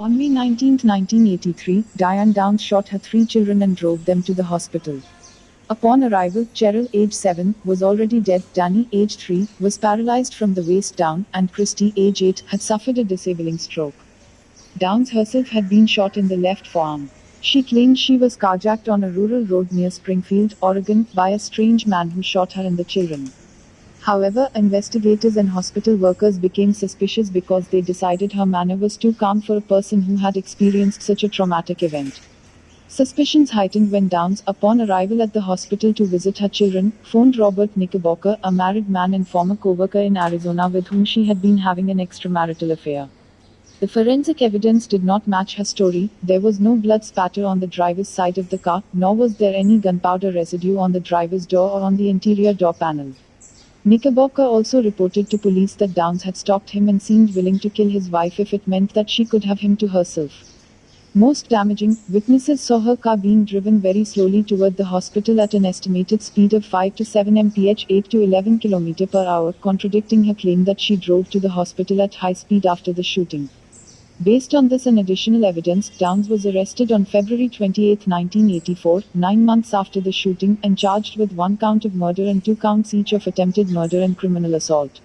On May 19, 1983, Diane Downs shot her three children and drove them to the hospital. Upon arrival, Cheryl, age 7, was already dead, Danny, age 3, was paralyzed from the waist down, and Christy, age 8, had suffered a disabling stroke. Downs herself had been shot in the left forearm. She claimed she was carjacked on a rural road near Springfield, Oregon, by a strange man who shot her and the children. However, investigators and hospital workers became suspicious because they decided her manner was too calm for a person who had experienced such a traumatic event. Suspicions heightened when Downs, upon arrival at the hospital to visit her children, phoned Robert Knickerbocker, a married man and former co-worker in Arizona with whom she had been having an extramarital affair. The forensic evidence did not match her story. There was no blood spatter on the driver's side of the car, nor was there any gunpowder residue on the driver's door or on the interior door panel. Knickerbocker also reported to police that Downs had stalked him and seemed willing to kill his wife if it meant that she could have him to herself. Most damaging, witnesses saw her car being driven very slowly toward the hospital at an estimated speed of 5 to 7 mph, 8 to 11 km per hour, contradicting her claim that she drove to the hospital at high speed after the shooting. Based on this and additional evidence, Downs was arrested on February 28, 1984, 9 months after the shooting, and charged with 1 count of murder and 2 counts each of attempted murder and criminal assault.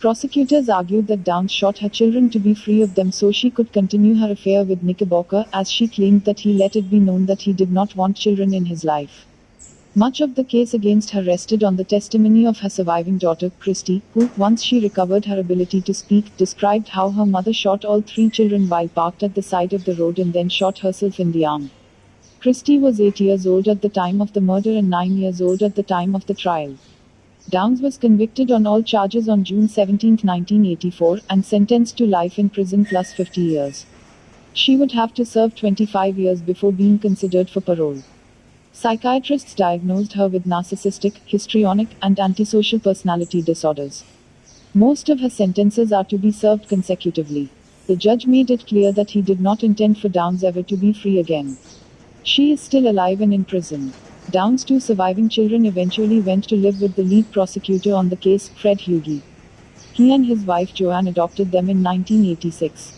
Prosecutors argued that Downs shot her children to be free of them so she could continue her affair with Knickerbocker, as she claimed that he let it be known that he did not want children in his life. Much of the case against her rested on the testimony of her surviving daughter, Christy, who, once she recovered her ability to speak, described how her mother shot all 3 children while parked at the side of the road and then shot herself in the arm. Christy was 8 years old at the time of the murder and 9 years old at the time of the trial. Downs was convicted on all charges on June 17, 1984, and sentenced to life in prison plus 50 years. She would have to serve 25 years before being considered for parole. Psychiatrists diagnosed her with narcissistic, histrionic, and antisocial personality disorders. Most of her sentences are to be served consecutively. The judge made it clear that he did not intend for Downs ever to be free again. She is still alive and in prison. Downs' 2 surviving children eventually went to live with the lead prosecutor on the case, Fred Hughey. He and his wife Joanne adopted them in 1986.